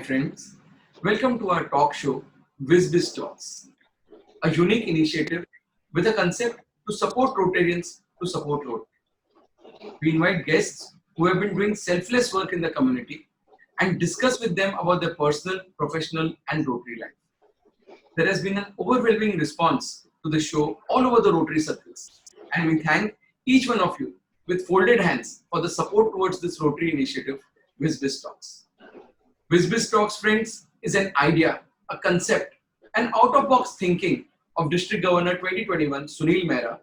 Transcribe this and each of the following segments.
friends. Welcome to our talk show, WizBiz Talks, a unique initiative with a concept to support Rotarians to support Rotary. We invite guests who have been doing selfless work in the community and discuss with them about their personal, professional, and Rotary life. There has been an overwhelming response to the show all over the Rotary circles, and we thank each one of you with folded hands for the support towards this Rotary initiative, WizBiz Talks. WizBiz Talks, friends, is an idea, a concept, an out-of-box thinking of District Governor 2021 Sunil Mehra.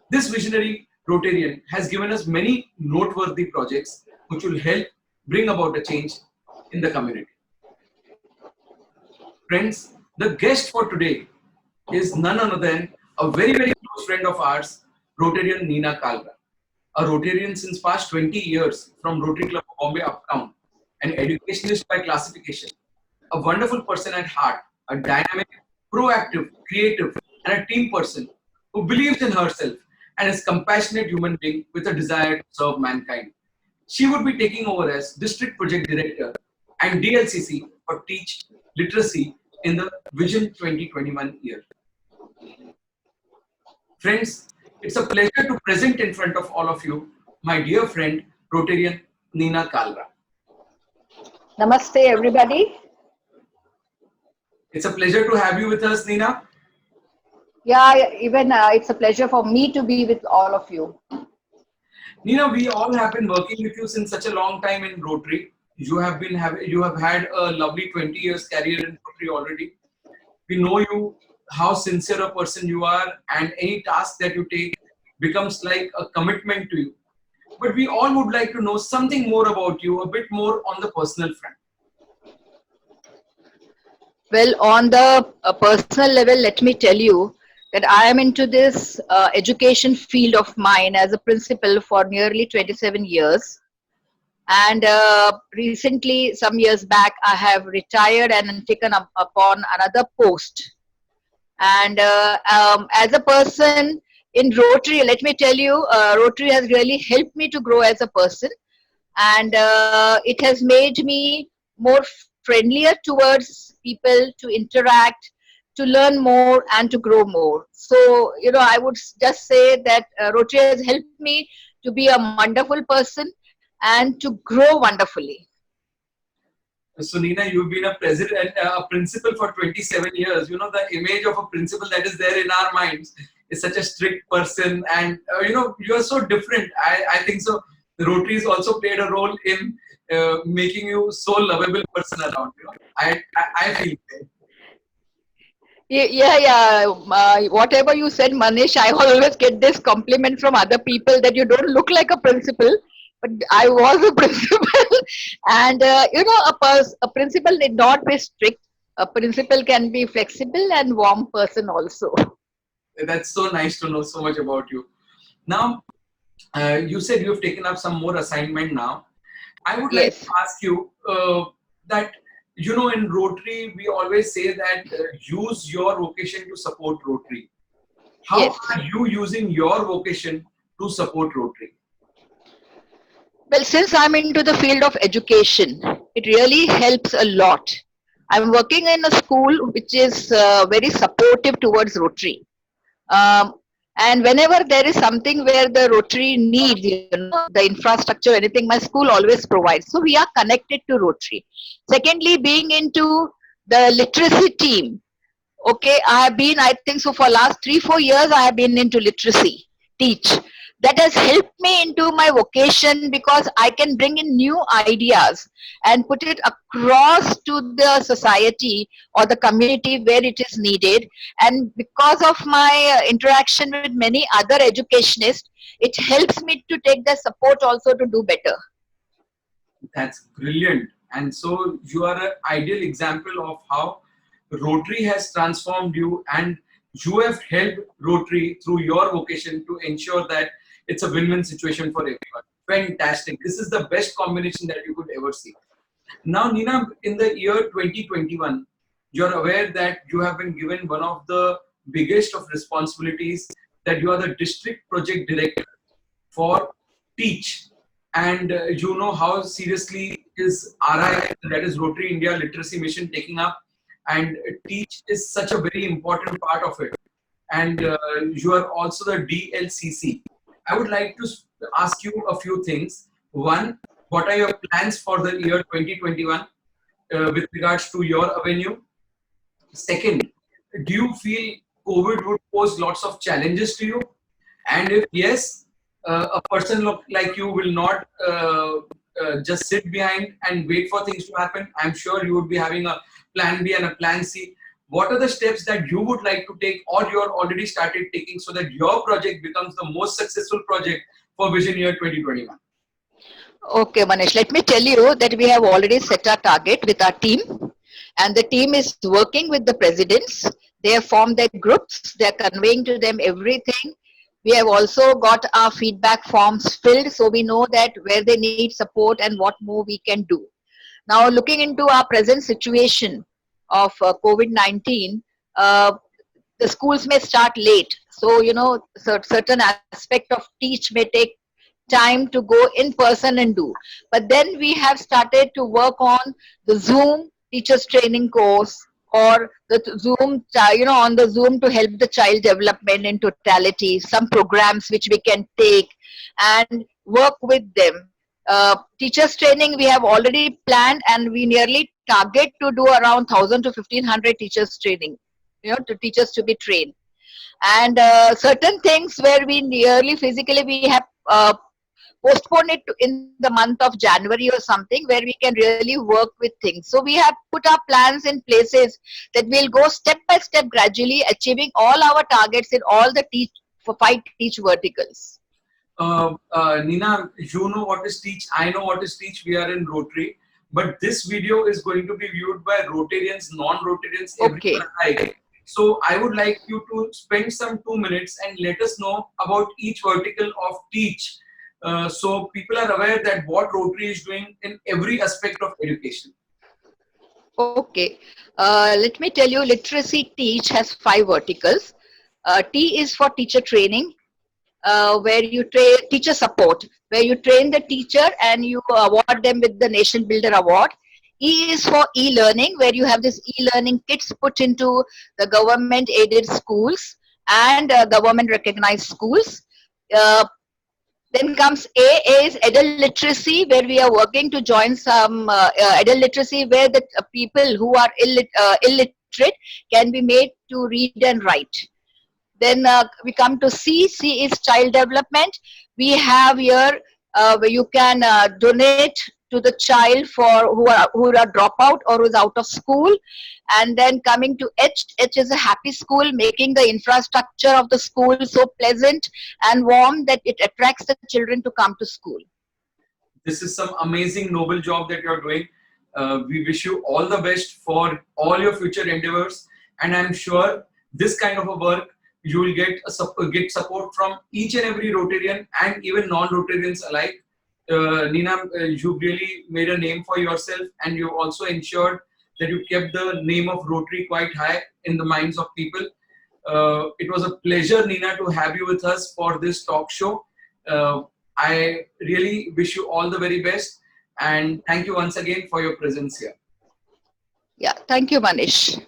This visionary Rotarian has given us many noteworthy projects which will help bring about a change in the community. Friends, the guest for today is none other than a very close friend of ours, Rotarian Neena Kalra. A Rotarian since past 20 years from Rotary Club of Bombay Uptown, an educationist by classification, a wonderful person at heart, a dynamic, proactive, creative, and a team person who believes in herself and is a compassionate human being with a desire to serve mankind. She would be taking over as District Project Director and DLCC for Teach Literacy in the Vision 2021 year. Friends, it's a pleasure to present in front of all of you my dear friend, Rotarian Neena Kalra. Namaste, everybody. It's a pleasure to have you with us, Neena. Yeah, even it's a pleasure for me to be with all of you. Neena, we all have been working with you since such a long time in Rotary. You have had a lovely 20 years career in Rotary already. We know you, how sincere a person you are, and any task that you take becomes like a commitment to you. But we all would like to know something more about you, a bit more on the personal front. Well, on the personal level, let me tell you that I am into this education field of mine as a principal for nearly 27 years. And recently, some years back, I have retired and taken up upon another post. And as a person in Rotary, let me tell you, Rotary has really helped me to grow as a person. And it has made me more friendlier towards people, to interact, to learn more and to grow more. So, I would just say that Rotary has helped me to be a wonderful person and to grow wonderfully. So, Neena, you've been a principal for 27 years. You know, the image of a principal that is there in our minds is such a strict person, and you are so different. I think so. The Rotary's also played a role in making you so lovable person around. I feel that. Yeah. Whatever you said, Manish, I always get this compliment from other people that you don't look like a principal, but I was a principal. And a principal need not be strict. A principal can be flexible and warm person also. That's so nice to know so much about you. Now, you said you have taken up some more assignment now. I would like to ask you that, in Rotary, we always say that use your vocation to support Rotary. How are you using your vocation to support Rotary? Well, since I'm into the field of education, it really helps a lot. I'm working in a school which is very supportive towards Rotary. And whenever there is something where the Rotary needs, the infrastructure, anything, my school always provides. So we are connected to Rotary. Secondly, being into the literacy team. Okay, I think so for last 3-4 years, I have been into literacy, teach. That has helped me into my vocation because I can bring in new ideas and put it across to the society or the community where it is needed. And because of my interaction with many other educationists, it helps me to take the support also to do better. That's brilliant. And so you are an ideal example of how Rotary has transformed you, and you have helped Rotary through your vocation to ensure that it's a win-win situation for everyone. Fantastic. This is the best combination that you could ever see. Now, Neena, in the year 2021, you're aware that you have been given one of the biggest of responsibilities, that you are the District Project Director for Teach. And you know how seriously is RI, that is Rotary India Literacy Mission, taking up, and Teach is such a very important part of it. And you are also the DLCC. I would like to ask you a few things. One, what are your plans for the year 2021 with regards to your avenue? Second, do you feel COVID would pose lots of challenges to you? And if yes, a person like you will not just sit behind and wait for things to happen. I'm sure you would be having a plan B and a plan C. What are the steps that you would like to take, or you're already started taking, so that your project becomes the most successful project for Vision Year 2021? Okay, Manish, let me tell you that we have already set our target with our team, and the team is working with the presidents. They have formed their groups, they are conveying to them everything. We have also got our feedback forms filled, so we know that where they need support and what more we can do. Now, looking into our present situation of COVID-19, uh, the schools may start late. So, certain aspect of teach may take time to go in person and do. But then we have started to work on the Zoom teachers training course, or the Zoom, on the Zoom to help the child development in totality, some programs which we can take and work with them. Teachers training we have already planned, and we nearly target to do around 1,000 to 1,500 teachers training, to teachers to be trained. And certain things where we nearly physically we have postpone it in the month of January or something, where we can really work with things. So we have put our plans in places that we'll go step by step gradually achieving all our targets in all the teach for 5 teach verticals. Nina, you know what is Teach. I know what is Teach. We are in Rotary. But this video is going to be viewed by Rotarians, non-Rotarians, Okay. everyone alike. So I would like you to spend some 2 minutes and let us know about each vertical of Teach. So people are aware that what Rotary is doing in every aspect of education. Okay. Let me tell you, Literacy Teach has 5 verticals. T is for teacher training, where you train teacher support, where you train the teacher and you award them with the Nation Builder Award. E is for e-learning, where you have this e-learning kits put into the government aided schools and government recognized schools. Uh, then comes A is adult literacy, where we are working to join some adult literacy, where the people who are illiterate can be made to read and write. Then we come to C. C is child development. We have here where you can donate to the child for who are dropout or who's out of school. And then coming to H. H is a happy school, making the infrastructure of the school so pleasant and warm that it attracts the children to come to school. This is some amazing noble job that you're doing. We wish you all the best for all your future endeavors, and I'm sure this kind of a work you will get support from each and every Rotarian and even non-Rotarians alike. Nina, you really made a name for yourself, and you also ensured that you kept the name of Rotary quite high in the minds of people. It was a pleasure, Nina, to have you with us for this talk show. I really wish you all the very best, and thank you once again for your presence here. Yeah, thank you, Manish.